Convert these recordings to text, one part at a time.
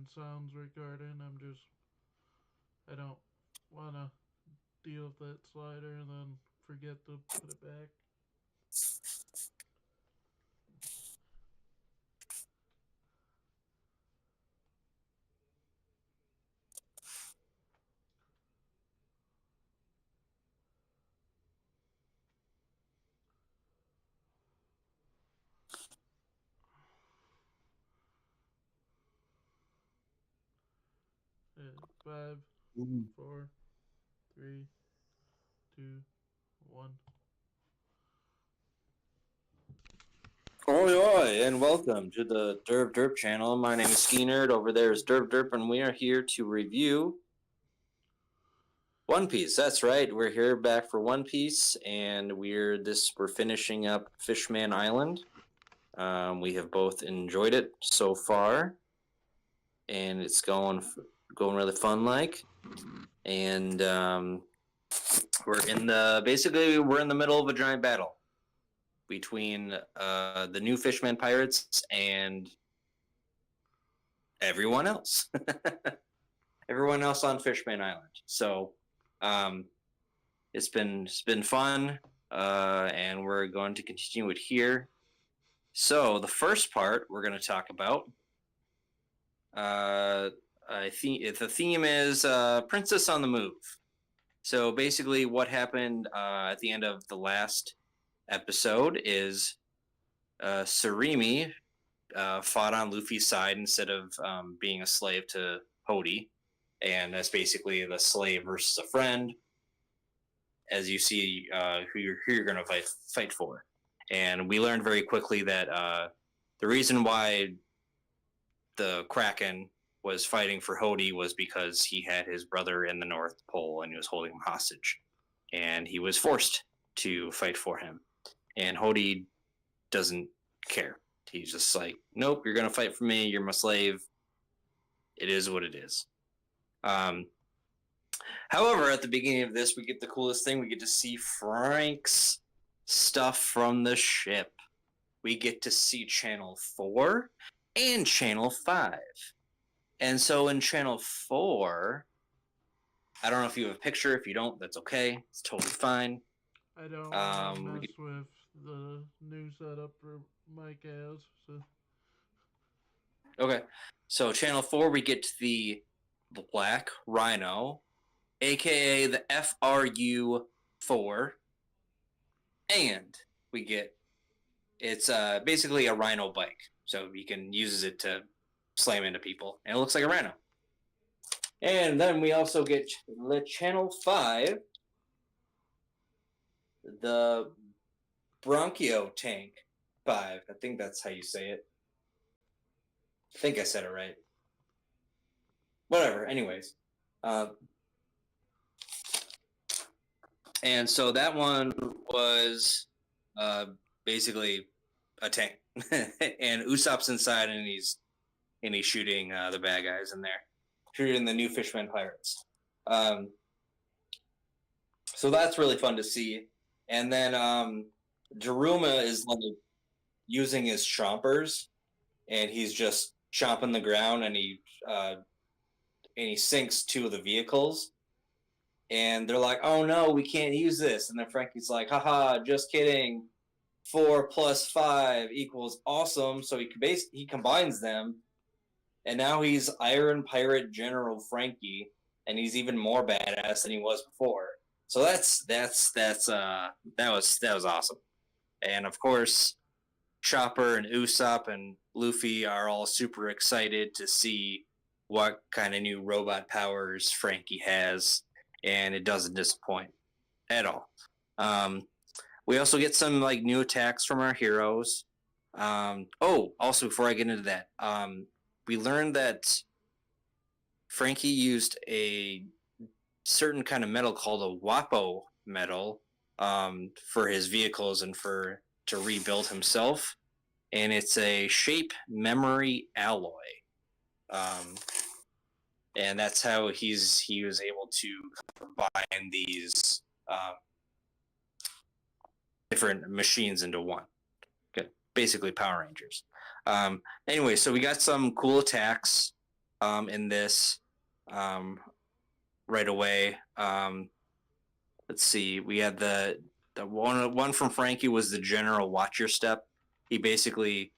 making sounds regarding. I don't want to deal with that slider and then forget to put it back. Five, four, three, two, one. Oi, and welcome to the Derp Derp channel. My name is Skeenerd. Over there is Derp Derp, and we are here to review One Piece. That's right, we're here back for One Piece, and we're finishing up Fishman Island. We have both enjoyed it so far, and it's going really fun like. And we're in the middle of a giant battle between the new Fishman pirates and everyone else. Everyone else on Fishman Island. So it's been fun, and we're going to continue it here. So the first part we're going to talk about, I think the theme is Princess on the Move. So basically, what happened at the end of the last episode is Surimi fought on Luffy's side instead of being a slave to Hody, and that's basically the slave versus a friend. As you see, who you're going to fight for, and we learned very quickly that the reason why the Kraken was fighting for Hody was because he had his brother in the North Pole and he was holding him hostage, and he was forced to fight for him. And Hody doesn't care. He's just like, nope, you're going to fight for me. You're my slave. It is what it is. However, at the beginning of this, we get the coolest thing. We get to see Frank's stuff from the ship. We get to see Channel 4 and Channel 5. And so in Channel 4, I don't know if you have a picture. If you don't, that's okay. It's totally fine. I don't want to mess with the new setup for Mike has. So. Okay. So Channel 4, we get the Black Rhino, a.k.a. the FRU-4. And we get, it's basically a rhino bike. So you can use it to slam into people. And it looks like a rhino. And then we also get the Channel 5, the Bronchio Tank 5. I think that's how you say it. I think I said it right. Whatever, anyways. And so that one was basically a tank. And Usopp's inside, and he's shooting the bad guys in there. Shooting the new Fishman pirates. So that's really fun to see. And then Daruma is like using his chompers, and he's just chomping the ground, and he sinks two of the vehicles. And they're like, oh no, we can't use this. And then Frankie's like, haha, just kidding. 4 + 5 = awesome. So he combines them. And now he's Iron Pirate General Frankie, and he's even more badass than he was before. So that was awesome. And of course, Chopper and Usopp and Luffy are all super excited to see what kind of new robot powers Frankie has, and it doesn't disappoint at all. We also get some like new attacks from our heroes. Also before I get into that, we learned that Frankie used a certain kind of metal called a Wapo metal for his vehicles and to rebuild himself, and it's a shape memory alloy, and that's how he was able to combine these different machines into one. Good. Basically Power Rangers. Anyway, so we got some cool attacks. in this um, right away. Let's see. We had the one from Frankie was the general watch your step. He basically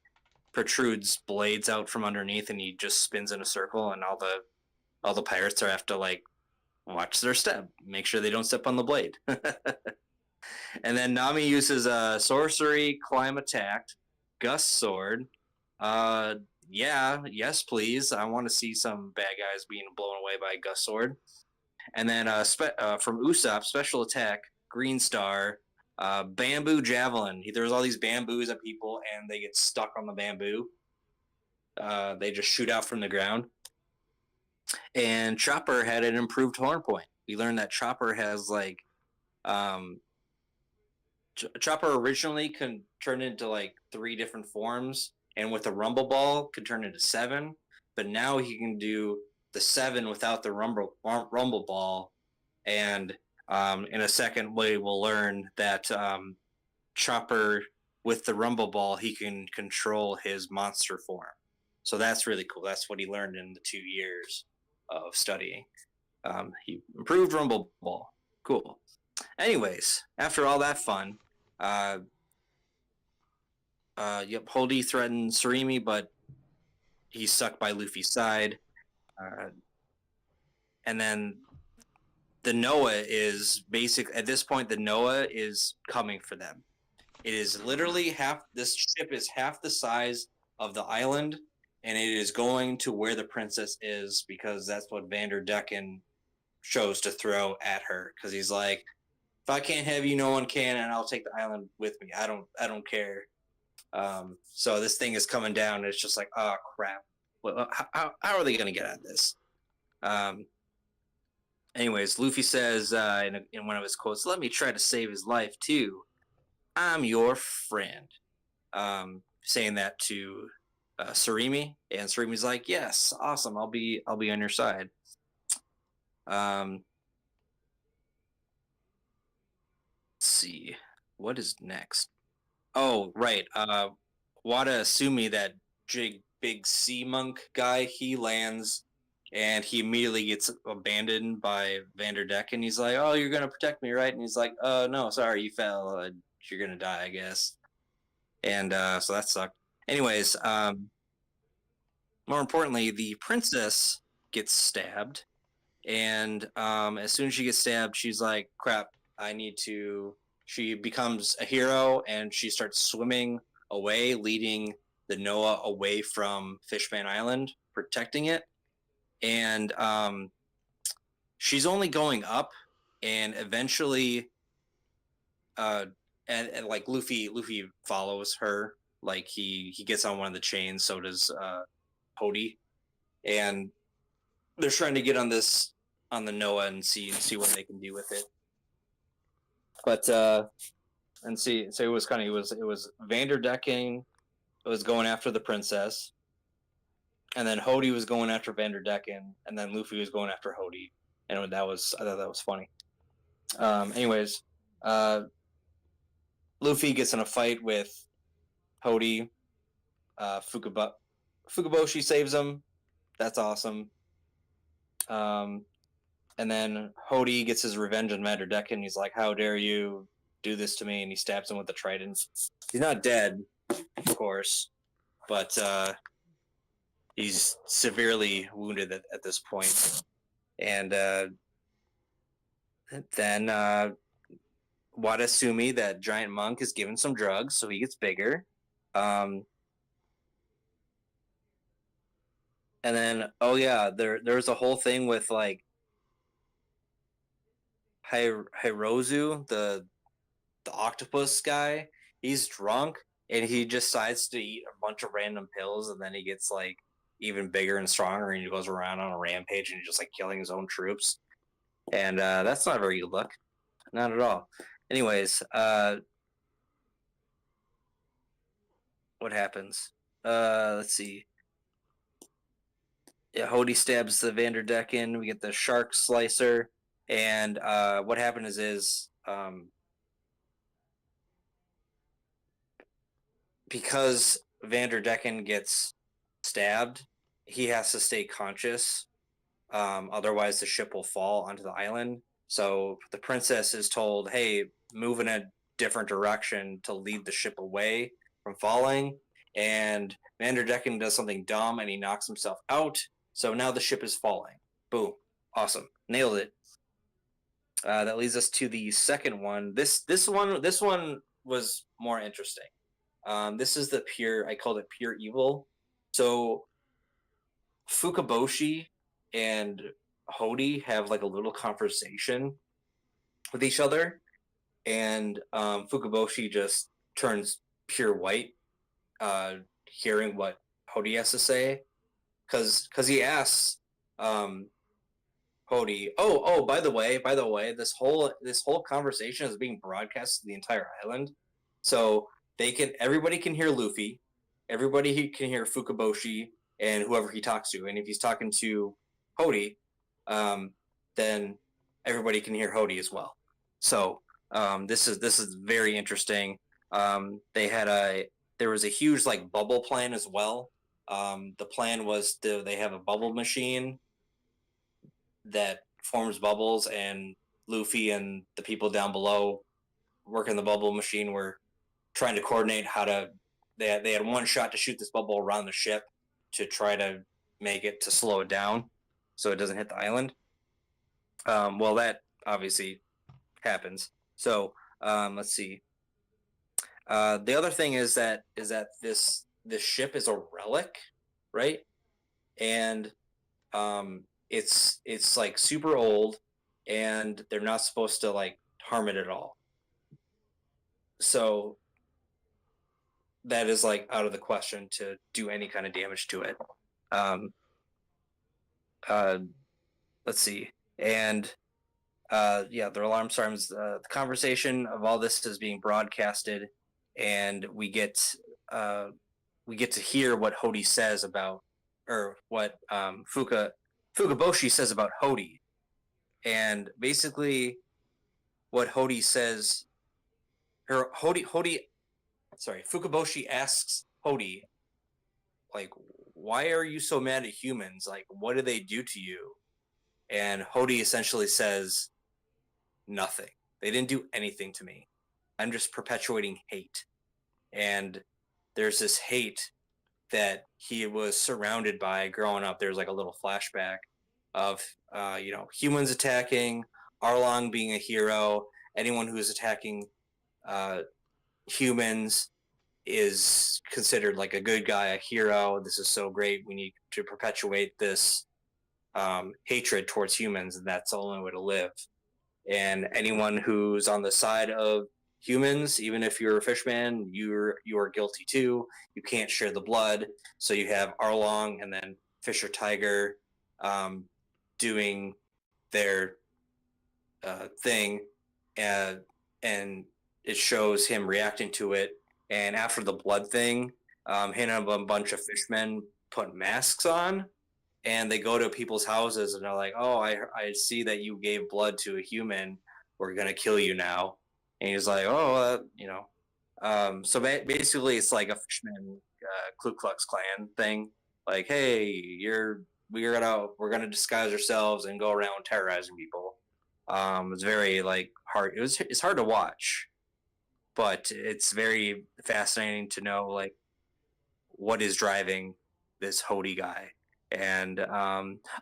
protrudes blades out from underneath, and he just spins in a circle, and all the pirates are have to like watch their step, make sure they don't step on the blade. And then Nami uses a sorcery, climb attack, gust sword. Uh, yeah, yes, please. I want to see some bad guys being blown away by a gust sword. And then from Usopp, special attack, green star, bamboo javelin. There's all these bamboos at people, and they get stuck on the bamboo. They just shoot out from the ground. And Chopper had an improved horn point. We learned that Chopper has like um, Chopper originally can turn into like 3 different forms, and with a Rumble Ball could turn into 7. But now he can do the 7 without the Rumble Ball, and in a second way we'll learn that Chopper with the Rumble Ball he can control his monster form. So that's really cool. That's what he learned in the 2 years of studying. He improved Rumble Ball. Cool. Anyways, after all that fun, uh, yep, Holdy threatens Surimi, but he's stuck by Luffy's side. Uh, and then the Noah is basic at this point. The Noah is coming for them. It is literally half. This ship is half the size of the island, and it is going to where the princess is because that's what Vanderdecken chose to throw at her. Because he's like, if I can't have you, no one can, and I'll take the island with me. I don't care. So this thing is coming down. And it's just like, oh crap. Well, how are they going to get at this? Um, anyways, Luffy says in one of his quotes, "Let me try to save his life too. I'm your friend." Saying that to Surimi, and Surimi's like, "Yes, awesome. I'll be on your side." Um, let's see, what is next? Oh, right. Wada Asumi, that big sea monk guy, he lands and he immediately gets abandoned by Vanderdeck, and he's like, "Oh, you're gonna protect me, right?" And he's like, no, sorry, you fell. You're gonna die, I guess." And so that sucked. Anyways, more importantly, the princess gets stabbed, and as soon as she gets stabbed, she's like, "Crap, I need to." She becomes a hero, and she starts swimming away, leading the Noah away from Fishman Island, protecting it. And she's only going up, and eventually, uh, and like Luffy follows her. Like he gets on one of the chains. So does Hody, and they're trying to get on the Noah and see what they can do with it. But and see, so it was kind of it was Vanderdecking was going after the princess, and then Hody was going after Vanderdecken, and then Luffy was going after Hody, and I thought that was funny. Anyways, uh, Luffy gets in a fight with Hody. Fukaboshi saves him. That's awesome. And then Hody gets his revenge on Vanderdecken. He's like, "How dare you do this to me?" And he stabs him with the trident. He's not dead, of course, but he's severely wounded at this point. And then Wadasumi, that giant monk, is given some drugs, so he gets bigger. And then, oh yeah, there's a whole thing with like Hirozu, the octopus guy. He's drunk and he just decides to eat a bunch of random pills, and then he gets like even bigger and stronger, and he goes around on a rampage and just like killing his own troops. And that's not very good luck, not at all. Anyways, what happens? Let's see. Yeah, Hody stabs the Vanderdecken. We get the shark slicer, and what happens is because Vanderdecken gets stabbed, he has to stay conscious. Otherwise, the ship will fall onto the island. So the princess is told, "Hey, move in a different direction to lead the ship away from falling." And Vanderdecken does something dumb and he knocks himself out. So now the ship is falling. Boom! Awesome, nailed it. That leads us to the second one. This one was more interesting. This is the pure. I called it pure evil. So Fukaboshi and Hody have like a little conversation with each other, and Fukaboshi just turns pure white, hearing what Hody has to say, because he asks um, Hody, oh, by the way, this whole conversation is being broadcast to the entire island, so everybody can hear Luffy, everybody can hear Fukaboshi and whoever he talks to, and if he's talking to Hody, um, then everybody can hear Hody as well. So this is very interesting. They had a there was a huge like bubble plan as well. The plan was they have a bubble machine that forms bubbles, and Luffy and the people down below working the bubble machine were trying to coordinate how to. They had one shot to shoot this bubble around the ship to try to make it to slow it down so it doesn't hit the island. Well, that obviously happens. So let's see. The other thing is that this ship is a relic, right? And it's like super old, and they're not supposed to like harm it at all. So that is like out of the question to do any kind of damage to it. Um, uh, let's see, and yeah, the alarm sirens. The conversation of all this is being broadcasted, and uh, we get to hear what Hody says about, or what Fukaboshi says about Hody, and basically what Hody says, or Hody, sorry, Fukaboshi asks Hody, like, why are you so mad at humans? Like, what did they do to you? And Hody essentially says, nothing. They didn't do anything to me. I'm just perpetuating hate. And there's this hate that he was surrounded by growing up. There's like a little flashback of humans attacking, Arlong being a hero, anyone who's attacking uh, humans is considered like a good guy, a hero. This is so great. We need to perpetuate this hatred towards humans, and that's the only way to live. And anyone who's on the side of humans, even if you're a fishman, you are guilty too. You can't share the blood. So you have Arlong and then Fisher Tiger doing their thing, and it shows him reacting to it. And after the blood thing, him and a bunch of fishmen put masks on, and they go to people's houses and they're like, "Oh, I see that you gave blood to a human. We're gonna kill you now." And he's like, "Oh, so basically, it's like a fishman Ku Klux Klan thing. Like, hey, we're gonna disguise ourselves and go around terrorizing people. It's very like hard. It's hard to watch, but it's very fascinating to know like what is driving this Hody guy. And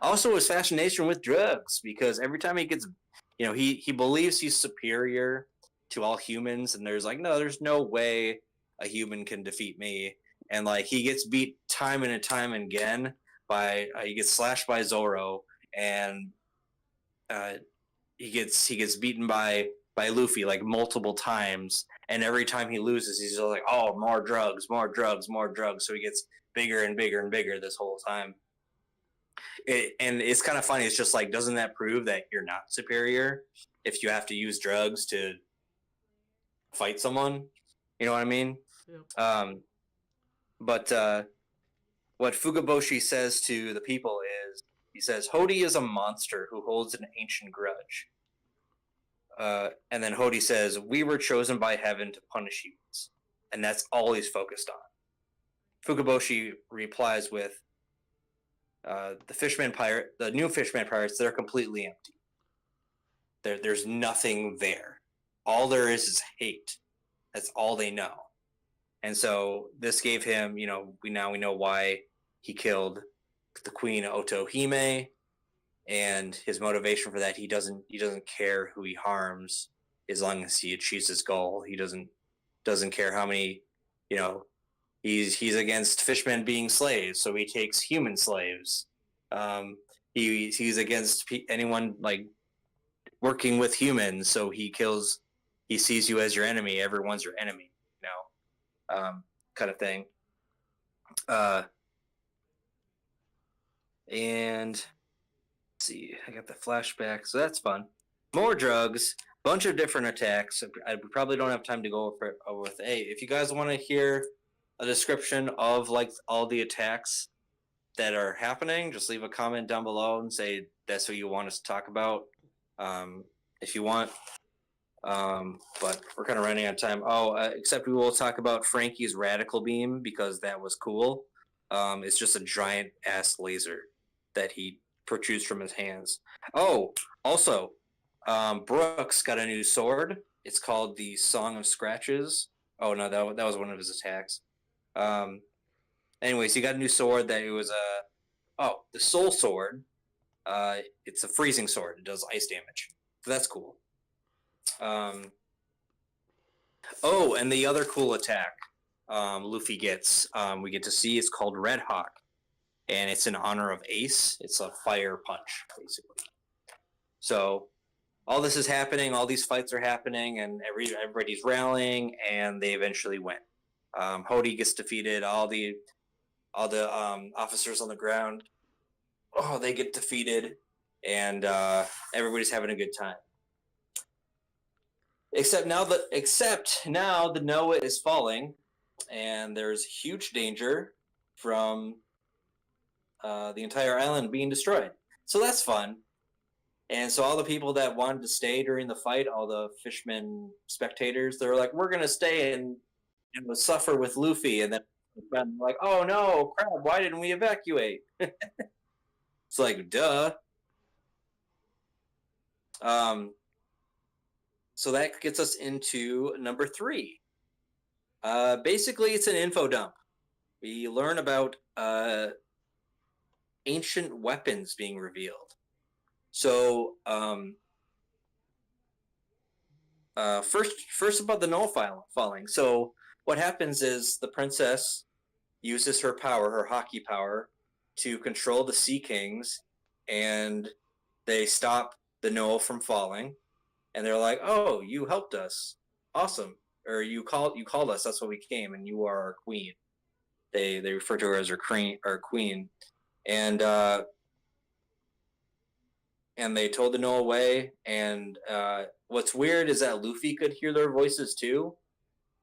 also his fascination with drugs, because every time he gets, he believes he's superior to all humans, and there's no way a human can defeat me. And like he gets beat time and time again by he gets slashed by Zoro, and uh, he gets beaten by Luffy like multiple times, and every time he loses, he's just like, "Oh, more drugs, more drugs, more drugs." So he gets bigger and bigger and bigger this whole time. And it's kind of funny. It's just like, doesn't that prove that you're not superior if you have to use drugs to fight someone? You know what I mean? Yep. But what Fukaboshi says to the people is, he says, Hody is a monster who holds an ancient grudge. And then Hody says, we were chosen by heaven to punish humans. And that's all he's focused on. Fukaboshi replies with, The Fishman pirate, the new Fishman pirates, they're completely empty. There's nothing there. All there is hate. That's all they know. And so this gave him, we know why he killed the Queen Otohime, and his motivation for that, he doesn't care who he harms as long as he achieves his goal. He doesn't care how many, he's against fishmen being slaves, so he takes human slaves. He's against anyone like working with humans, so he sees you as your enemy. Everyone's your enemy, kind of thing. And let's see, I got the flashback, so that's fun. More drugs, bunch of different attacks. I probably don't have time to go over with. Hey, if you guys want to hear a description of like all the attacks that are happening, just leave a comment down below and say that's what you want us to talk about. If you want. But we're kind of running out of time. Except we will talk about Frankie's radical beam because that was cool. It's just a giant ass laser that he protrudes from his hands. Oh, also, Brooks got a new sword. It's called the Song of Scratches. Oh no, that was one of his attacks. Anyways, he got a new sword that it was the Soul Sword. It's a freezing sword. It does ice damage. So that's cool. And the other cool attack Luffy gets, we get to see, it's called Red Hawk, and it's in honor of Ace. It's a fire punch, basically. So all this is happening, all these fights are happening, and everybody's rallying, and they eventually win. Hody gets defeated. All the officers on the ground, they get defeated, and everybody's having a good time. Except now the Noah is falling, and there's huge danger from the entire island being destroyed. So that's fun. And so all the people that wanted to stay during the fight, all the Fishman spectators, they're like, we're going to stay and suffer with Luffy. And then like, oh no, crap, why didn't we evacuate? It's like, duh. So that gets us into number 3. Basically, it's an info dump. We learn about ancient weapons being revealed. So, first about the Noah falling. So, what happens is the princess uses her power, her hockey power, to control the Sea Kings, and they stop the Noah from falling. And they're like, "Oh, you helped us, awesome!" Or you called us. That's why we came, and you are our queen. They refer to her as our queen, and they told the Noah away. And what's weird is that Luffy could hear their voices too,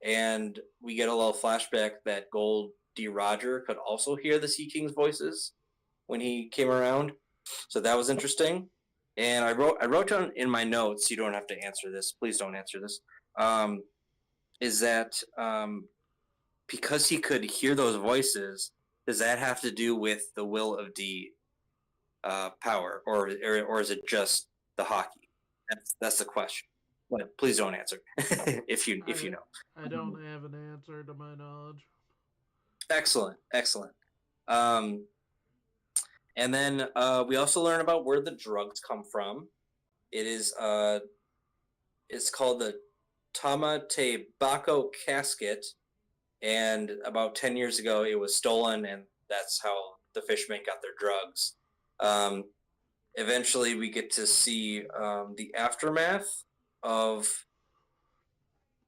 and we get a little flashback that Gold D. Roger could also hear the Sea King's voices when he came around. So that was interesting. And I wrote down in my notes, you don't have to answer this, please don't answer this, is that because he could hear those voices, does that have to do with the Will of D power, or is it just the hockey? That's the question. But please don't answer if you know. I don't have an answer to my knowledge. Excellent. And then we also learn about where the drugs come from. It is it's called the Tamate Bako casket, and about 10 years ago it was stolen, and that's how the Fishmen got their drugs. Eventually we get to see the aftermath of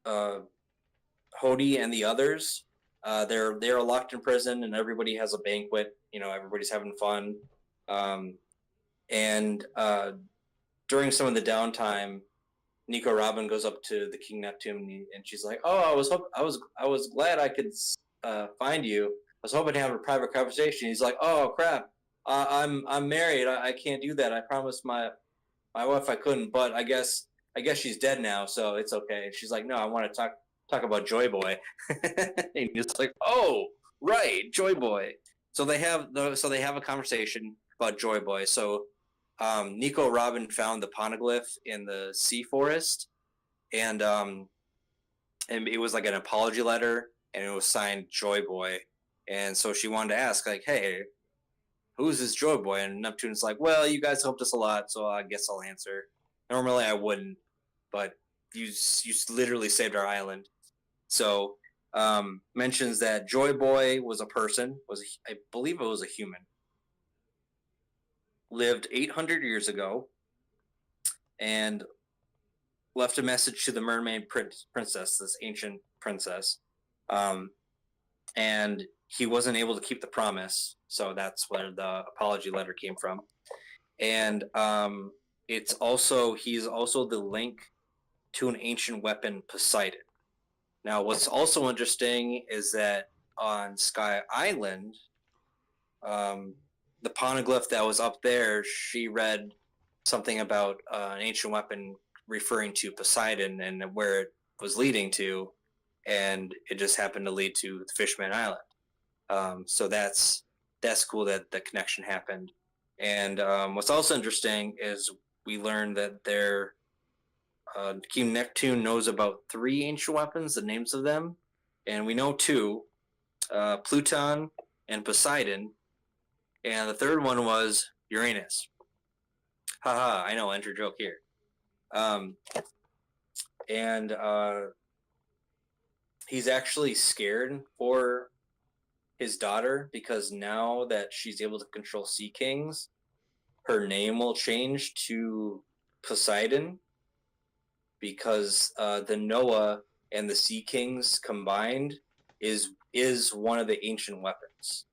Hody and the others. They're locked in prison, and everybody has a banquet. Everybody's having fun. And during some of the downtime, Nico Robin goes up to the King Neptune, and she's like, "Oh, I was glad I could find you. I was hoping to have a private conversation." He's like, "Oh crap, I'm married. I can't do that. I promised my wife I couldn't, but I guess she's dead now, so it's okay." And she's like, "No, I want to talk about Joy Boy." And he's like, "Oh, right, Joy Boy." so they have a conversation about Joy Boy. So Nico Robin found the poneglyph in the sea forest, and it was like an apology letter, and it was signed Joy Boy. And so she wanted to ask, like, hey, who's this Joy Boy? And Neptune's like, well, you guys helped us a lot, so I guess I'll answer. Normally I wouldn't, but you literally saved our island. So mentions that Joy Boy was a person, I believe it was a human, lived 800 years ago, and left a message to the mermaid princess, this ancient princess. Um, and he wasn't able to keep the promise, so that's where the apology letter came from. And he's also the link to an ancient weapon, Poseidon. Now, what's also interesting is that on Sky Island, the poneglyph that was up there, she read something about an ancient weapon referring to Poseidon and where it was leading to, and it just happened to lead to Fishman Island. So that's cool that the connection happened. And what's also interesting is we learned that King Neptune knows about 3 ancient weapons, the names of them, and we know 2, Pluton and Poseidon, and the third one was Uranus. Haha, I know, enter joke here. Um, and he's actually scared for his daughter because now that she's able to control Sea Kings, her name will change to Poseidon because the Noah and the Sea Kings combined is one of the ancient weapons,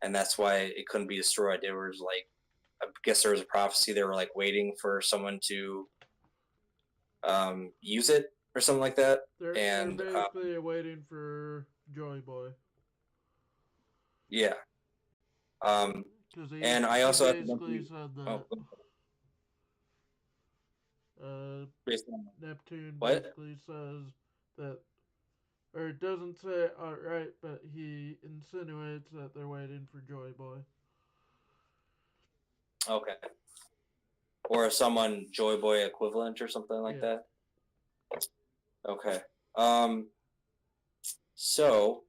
and that's why it couldn't be destroyed. It was like, I guess there was a prophecy. They were like waiting for someone to use it or something like that. They're basically waiting for Joy Boy. Yeah. Because And I he also have to basically mention. said Oh, that based on Neptune what? basically says that, or it doesn't say it outright, but he insinuates that they're waiting for Joy Boy. Okay. Or someone Joy Boy equivalent or something like Yeah. that. Okay. Um. So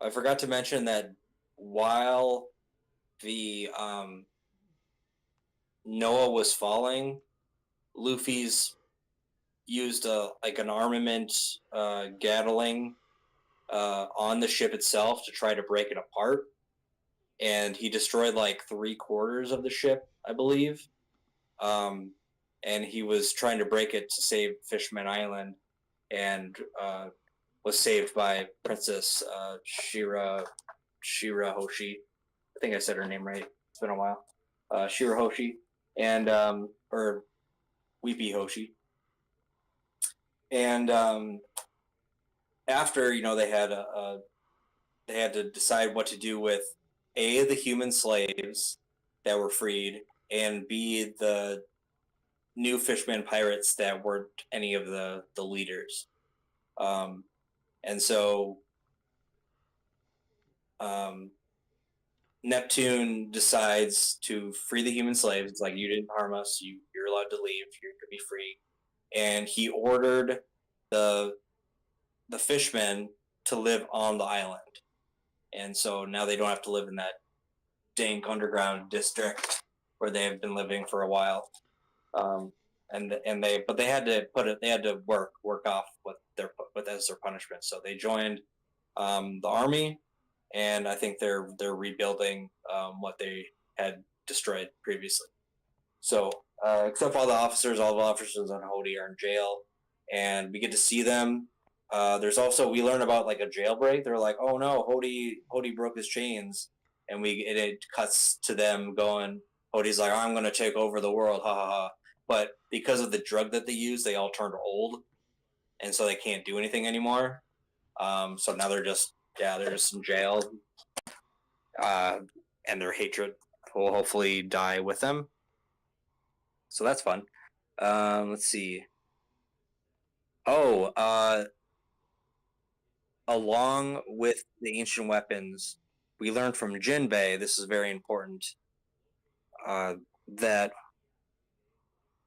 I forgot to mention that while the Noah was falling, Luffy's used an armament Gatling on the ship itself to try to break it apart, and he destroyed like 3/4 of the ship, I believe. Um, and he was trying to break it to save Fishman Island, and was saved by Princess Shira Hoshi. I think I said her name right. It's been a while. Shira Hoshi, and or Weepy Hoshi. And after they had to decide what to do with A, the human slaves that were freed, and B, the new Fishman pirates that weren't any of the leaders. And so um, Neptune decides to free the human slaves. It's like, you didn't harm us. You're allowed to leave. You're to be free. And he ordered the fishmen to live on the island. And so now they don't have to live in that dank underground district where they have been living for a while. But they had to work off what as their punishment. So they joined the army, and I think they're rebuilding what they had destroyed previously. So except for all the officers on Hody are in jail, and we get to see them. There's also, we learn about like a jailbreak. They're like, oh no, Hody broke his chains, and it cuts to them going. Hody's like, I'm gonna take over the world, ha ha ha. But because of the drug that they use, they all turned old, and so they can't do anything anymore. So now they're just in jail, and their hatred will hopefully die with them. So that's fun. Let's see. Oh, along with the ancient weapons, we learned from Jinbei, this is very important, that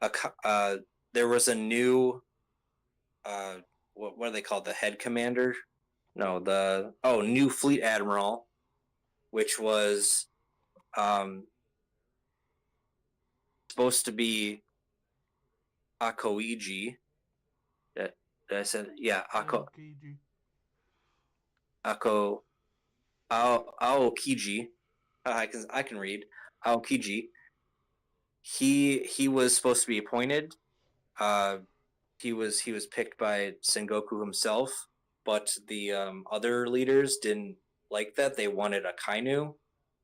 a, there was a new uh, what are they called? The head commander? No, the new fleet admiral, which was um, supposed to be Akoiji. Did I said yeah, Aokiji. Ako Aokiji. I can read Aokiji. He was supposed to be appointed. Uh, he was picked by Sengoku himself, but the other leaders didn't like that. They wanted a Kainu,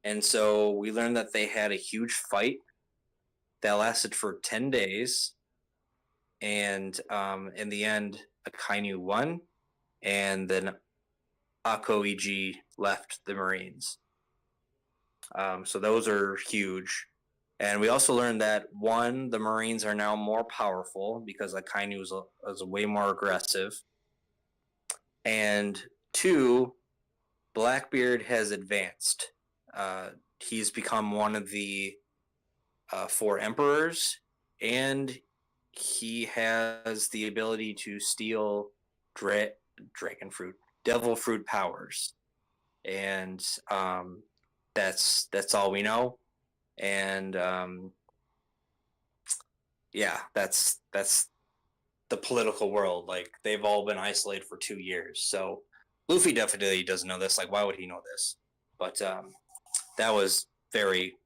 and so we learned that they had a huge fight that lasted for 10 days, and in the end, Akainu won, and then Akoiji left the Marines. So those are huge. And we also learned that one, the Marines are now more powerful because Akainu is way more aggressive. And two, Blackbeard has advanced. He's become one of the four emperors, and he has the ability to steal dragon fruit, devil fruit powers, and that's all we know. And yeah, that's the political world. Like, they've all been isolated for 2 years, so Luffy definitely doesn't know this. Like, why would he know this? But that was very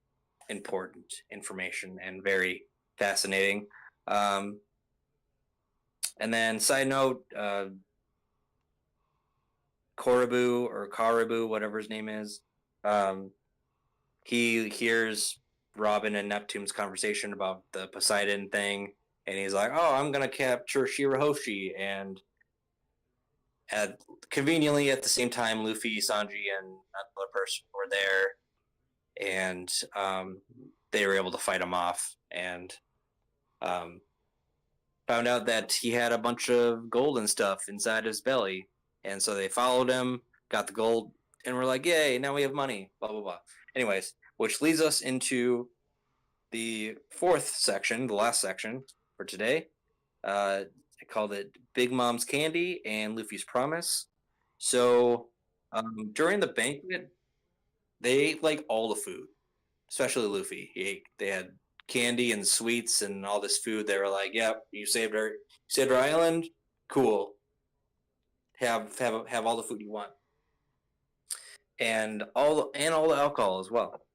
important information and very fascinating. And then, side note, Karibu, whatever his name is, he hears Robin and Neptune's conversation about the Poseidon thing, and he's like, "Oh, I'm gonna capture Shirahoshi." And conveniently, at the same time, Luffy, Sanji, and another person were there, and they were able to fight him off, and found out that he had a bunch of gold and stuff inside his belly, and so they followed him, got the gold, and we're like, "Yay! Now we have money." Blah blah blah. Anyways, which leads us into the fourth section, the last section for today. I called it Big Mom's Candy and Luffy's Promise. So during the banquet, they ate like all the food, especially Luffy. They had candy and sweets and all this food. They were like, "Yep, you saved our island. Cool. Have all the food you want, and all the alcohol as well."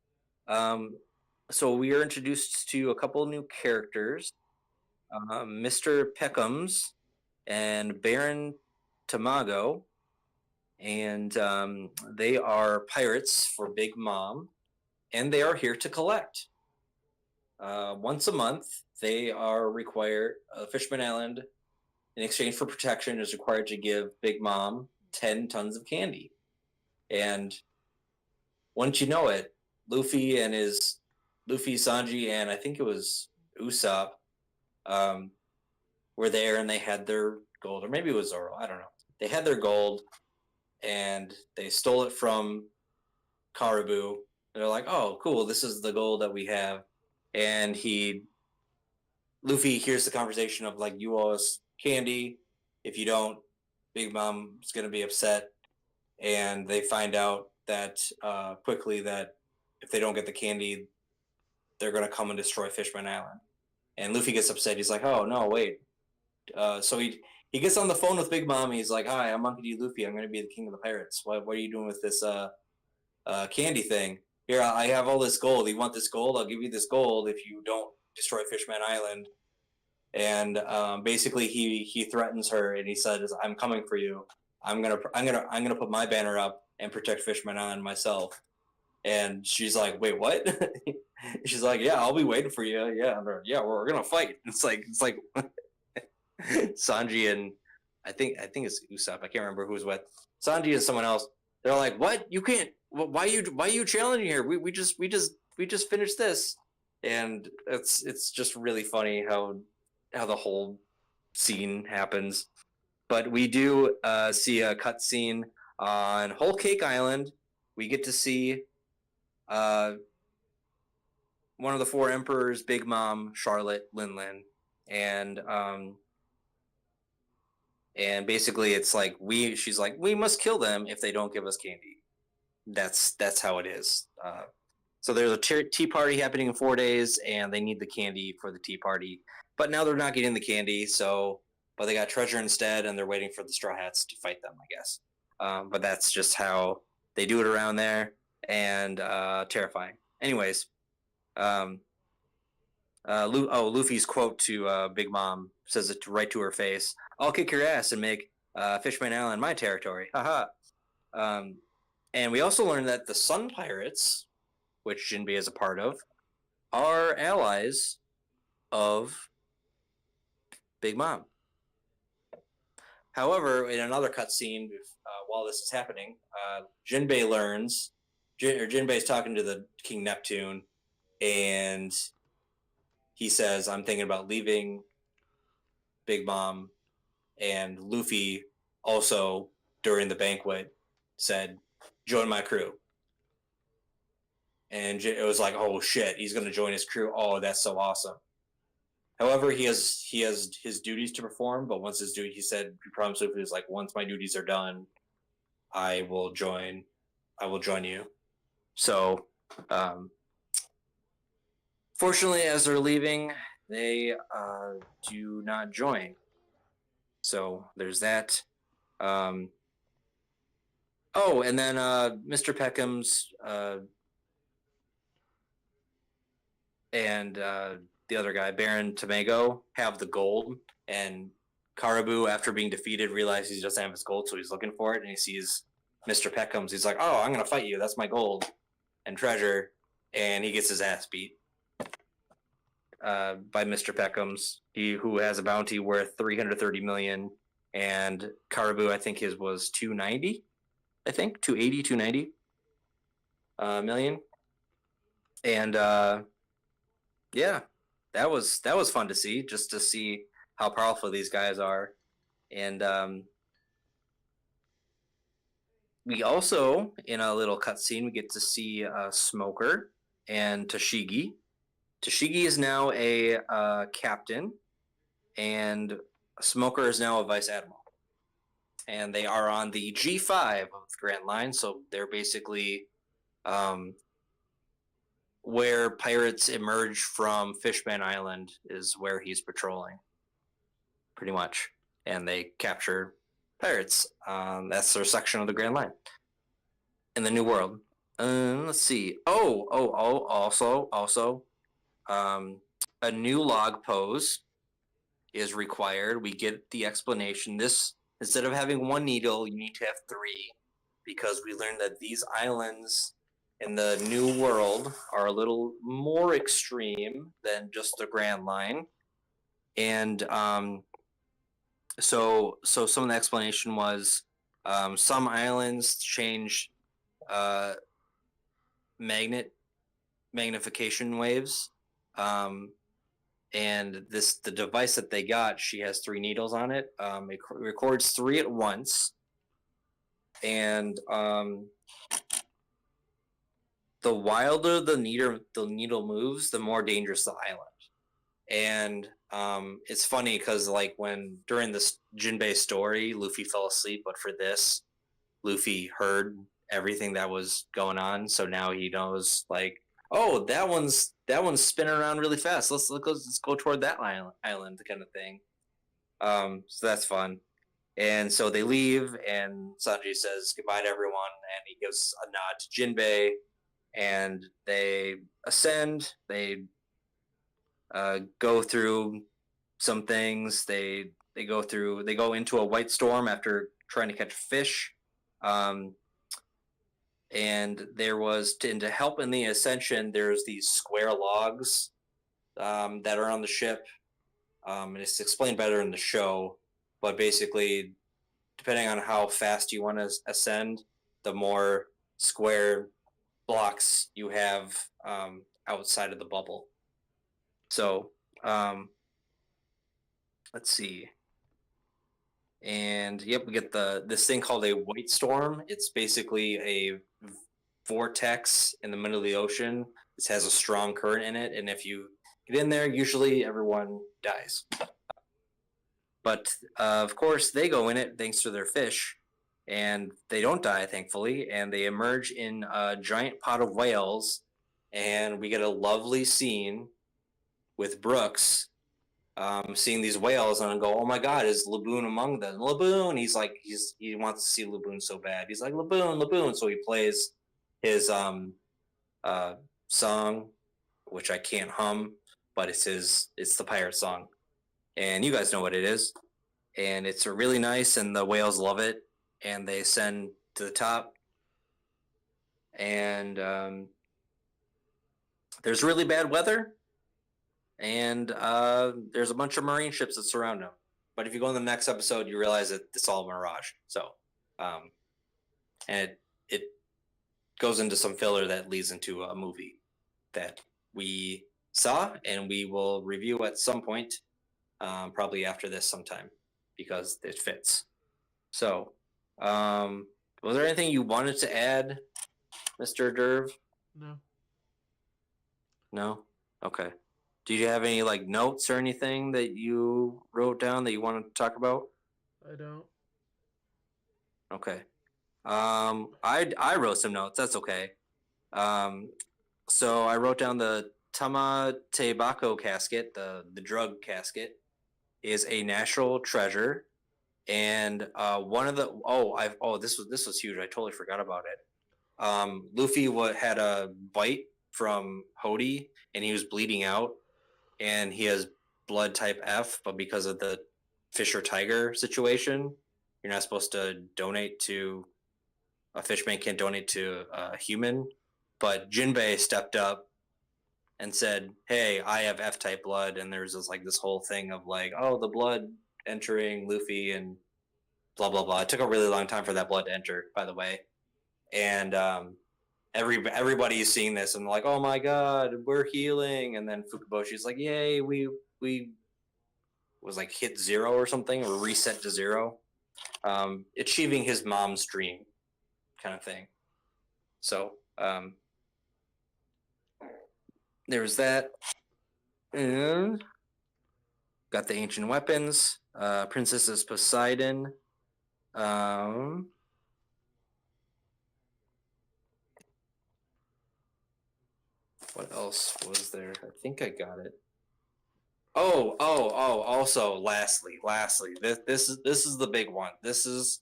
So we are introduced to a couple of new characters, Mr. Peckham's and Baron Tamago, and they are pirates for Big Mom, and they are here to collect. Once a month, they are required. Fishman Island, in exchange for protection, is required to give Big Mom 10 tons of candy. And once you know it, Luffy, Sanji, and I think it was Usopp, were there, and they had their gold, or maybe it was Zoro. I don't know. They had their gold, and they stole it from Karibu. They're like, "Oh, cool! This is the gold that we have." And Luffy hears the conversation of like, "You owe us candy. If you don't, Big Mom's gonna be upset." And they find out that quickly that if they don't get the candy, they're gonna come and destroy Fishman Island. And Luffy gets upset. He's like, "Oh no, wait." So he gets on the phone with Big Mom. He's like, "Hi, I'm Monkey D. Luffy. I'm going to be the king of the pirates. What are you doing with this candy thing? Here, I have all this gold. You want this gold? I'll give you this gold if you don't destroy Fishman Island." And basically, he threatens her, and he says, "I'm coming for you. I'm gonna put my banner up and protect Fishman Island myself." And she's like, "Wait, what?" She's like, "Yeah, I'll be waiting for you. Yeah, we're gonna fight." It's like Sanji and I think it's Usopp. I can't remember who's with Sanji and someone else. They're like, "What? You can't. Why are you challenging here? We just finished this." And it's just really funny how the whole scene happens. But we do see a cutscene on Whole Cake Island, we get to see uh, one of the four emperors, Big Mom, Charlotte, Linlin, and and basically it's like she's like, we must kill them if they don't give us candy. That's how it is. So there's a tea party happening in 4 days, and they need the candy for the tea party. But now they're not getting the candy, but they got treasure instead, and they're waiting for the Straw Hats to fight them, I guess. But that's just how they do it around there, and terrifying. Anyways, um, Luffy's quote to Big Mom says it right to her face: "I'll kick your ass and make Fishman Island my territory." Haha. And we also learned that the Sun Pirates, which Jinbei is a part of, are allies of Big Mom. However, in another cutscene, while this is happening, Jinbei learns, Jinbei is talking to the King Neptune, and he says, "I'm thinking about leaving Big Mom." And Luffy also, during the banquet, said, "Join my crew." And it was like, "Oh shit, he's going to join his crew. Oh, that's so awesome." However, he has his duties to perform, but once his duty, he said, he promised Luffy, was like, once my duties are done, I will join. I will join you. So, um, fortunately, as they're leaving, they do not join. So there's that. Oh, and then Mr. Peckham's and the other guy, Baron Tamago, have the gold, and Karabu, after being defeated, realizes he doesn't have his gold, so he's looking for it, and he sees Mr. Peckham's. He's like, "Oh, I'm gonna fight you. That's my gold and treasure," and he gets his ass beat by Mr. Peckham's, who has a bounty worth 330 million, and Karabu, I think his was 290. I think 280, 290 million, and yeah, that was fun to see, just to see how powerful these guys are. And we also, in a little cutscene, we get to see Smoker and Toshigi. Toshigi is now a captain, and Smoker is now a vice admiral. And they are on the G5 of the Grand Line, so they're basically where pirates emerge from Fishman Island is where he's patrolling, pretty much. And they capture pirates. That's their section of the Grand Line in the New World. Let's see. Also, a new log pose is required. We get the explanation. This, instead of having one needle, you need to have three, because we learned that these islands in the New World are a little more extreme than just the Grand Line, and so some of the explanation was some islands change magnification waves, and the device that they got, she has three needles on it. It records three at once, and the wilder the needle moves, the more dangerous the island. And it's funny because, like, when during this Jinbei story, Luffy fell asleep, but for this, Luffy heard everything that was going on, so now he knows, like, oh, that one's spinning around really fast. Let's go toward that island kind of thing. So that's fun. And so they leave, and Sanji says goodbye to everyone, and he gives a nod to Jinbei, and they ascend. They go through some things. They go into a white storm after trying to catch fish. And there was to help in the ascension, there's these square logs that are on the ship, and it's explained better in the show, but basically, depending on how fast you want to ascend, the more square blocks you have outside of the bubble. So let's see. And yep, we get this thing called a white storm. It's basically vortex in the middle of the ocean. This has a strong current in it, and if you get in there, usually everyone dies. But of course, they go in it thanks to their fish, and they don't die, thankfully. And they emerge in a giant pot of whales, and we get a lovely scene with Brooks seeing these whales, and I go, "Oh my God, is Laboon among them?" Laboon. He wants to see Laboon so bad. He's like Laboon, Laboon. So he plays his uh, song, which I can't hum, but it's the pirate song, and you guys know what it is, and it's really nice, and the whales love it, and they ascend to the top, and there's really bad weather, and there's a bunch of marine ships that surround them. But if you go in the next episode, you realize that it's all mirage. So, um, and it goes into some filler that leads into a movie that we saw and we will review at some point, probably after this sometime, because it fits. So, was there anything you wanted to add, Mr. Derv? No, No? Okay. Do you have any like notes or anything that you wrote down that you want to talk about? I don't. Okay. I wrote some notes. That's okay. Um, so I wrote down the Tama Tobacco casket, the drug casket, is a national treasure, and one of the this was huge. I totally forgot about it. Luffy had a bite from Hody, and he was bleeding out, and he has blood type F, but because of the Fisher Tiger situation, you're not supposed to donate to a fishman can't donate to a human. But Jinbei stepped up and said, "Hey, I have F type blood," and there's this whole thing of like, "Oh, the blood entering Luffy and blah blah blah." It took a really long time for that blood to enter, by the way, and everybody's seeing this and like, "Oh my God, we're healing!" And then Fukuboshi's like, "Yay, we was like hit zero or something, or reset to zero, achieving his mom's dream, kind of thing." So there was that, and got the ancient weapons. Princess's Poseidon. What else was there? I think I got it. Oh! Also, lastly, this is the big one. This is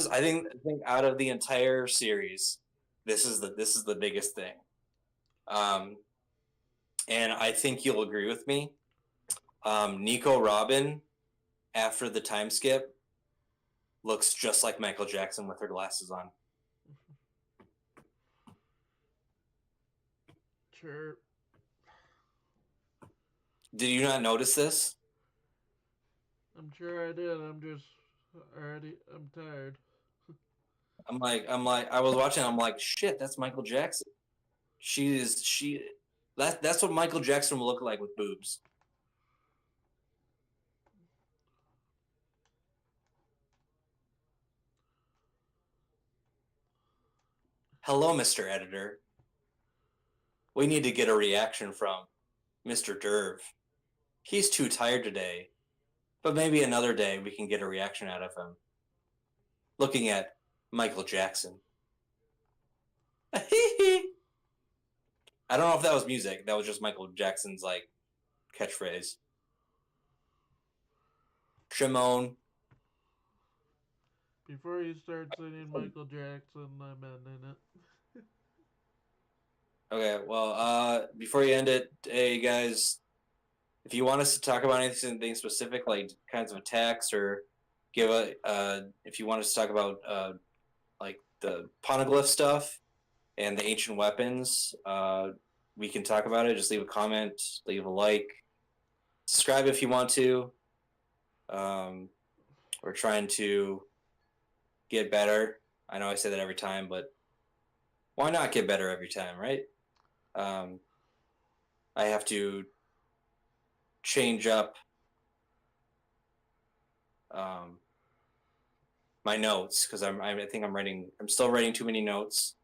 I think out of the entire series, this is the biggest thing. Um, and I think you'll agree with me. Nico Robin, after the time skip, looks just like Michael Jackson with her glasses on. Sure. Did you not notice this? I'm sure I did. I'm just already. I'm tired. I was watching. I'm like, shit, that's Michael Jackson. She. That's what Michael Jackson will look like with boobs. Hello, Mr. Editor. We need to get a reaction from Mr. Derv. He's too tired today, but maybe another day we can get a reaction out of him. Looking at Michael Jackson. I don't know if that was music. That was just Michael Jackson's like catchphrase. Shimon. Before you start singing Michael Jackson, I'm ending it. Okay, well, before you end it, hey guys, if you want us to talk about anything specific, like kinds of attacks, or if you want us to talk about like the poneglyph stuff and the ancient weapons, we can talk about it. Just leave a comment, leave a like, subscribe if you want to. We're trying to get better. I know I say that every time, but why not get better every time, right? I have to change up um, my notes because I think I'm still writing too many notes,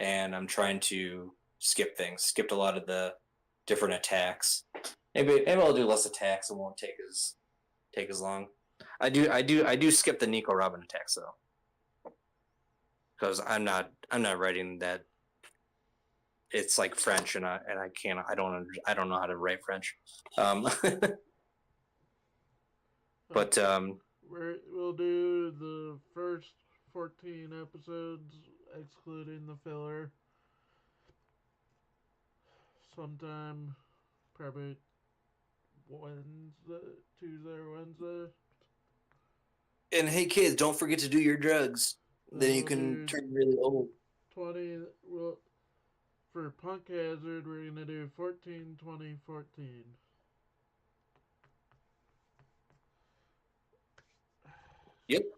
and I'm trying to skip things. Skipped a lot of the different attacks. Maybe I'll do less attacks. It won't take as long. I do skip the Nico Robin attacks though, because I'm not writing that. It's like French, and I can't I don't know how to write French. But We'll do the first 14 episodes, excluding the filler, sometime probably Wednesday, Tuesday or Wednesday. and hey kids, don't forget to do your drugs. Then Then you we'll can do turn really old. 20. Well, for Punk Hazard, we're gonna do 14, 20, 14. Yep. And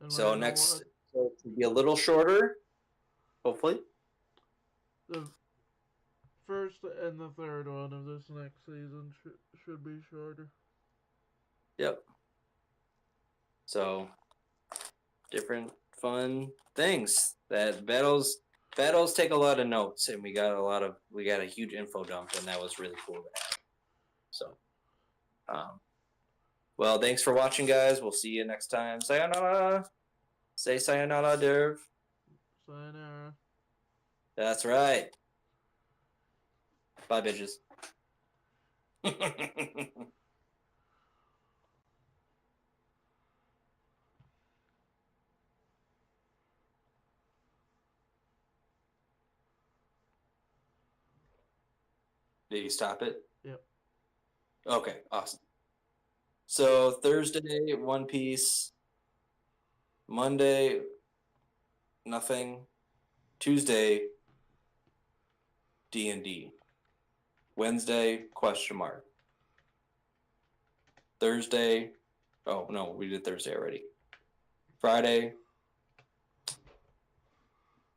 we're So gonna next, watch so it will be a little shorter, hopefully. the first and the third one of this next season. Should be shorter. Yep. So different fun things that battles take a lot of notes, and we got a huge info dump, and that was really cool to have. So, um, well, thanks for watching, guys. We'll see you next time. Sayonara. Say sayonara, Derv. Sayonara. That's right. Bye, bitches. Did you stop it? Yep. Okay, awesome. So Thursday, One Piece. Monday, nothing. Tuesday, D&D. Wednesday, question mark. Thursday, oh no, we did Thursday already. Friday,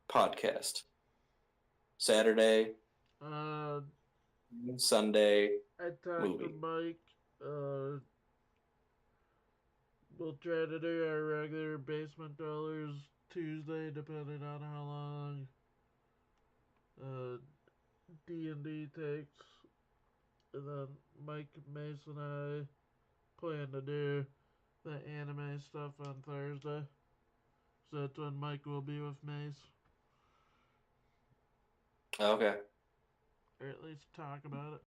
podcast. Saturday, Uh, Sunday, I talked to movie. Mike. We'll try to do our regular basement dollars Tuesday, depending on how long D&D takes. And then Mike, Mace, and I plan to do the anime stuff on Thursday. So that's when Mike will be with Mace. Okay. Or at least talk about it.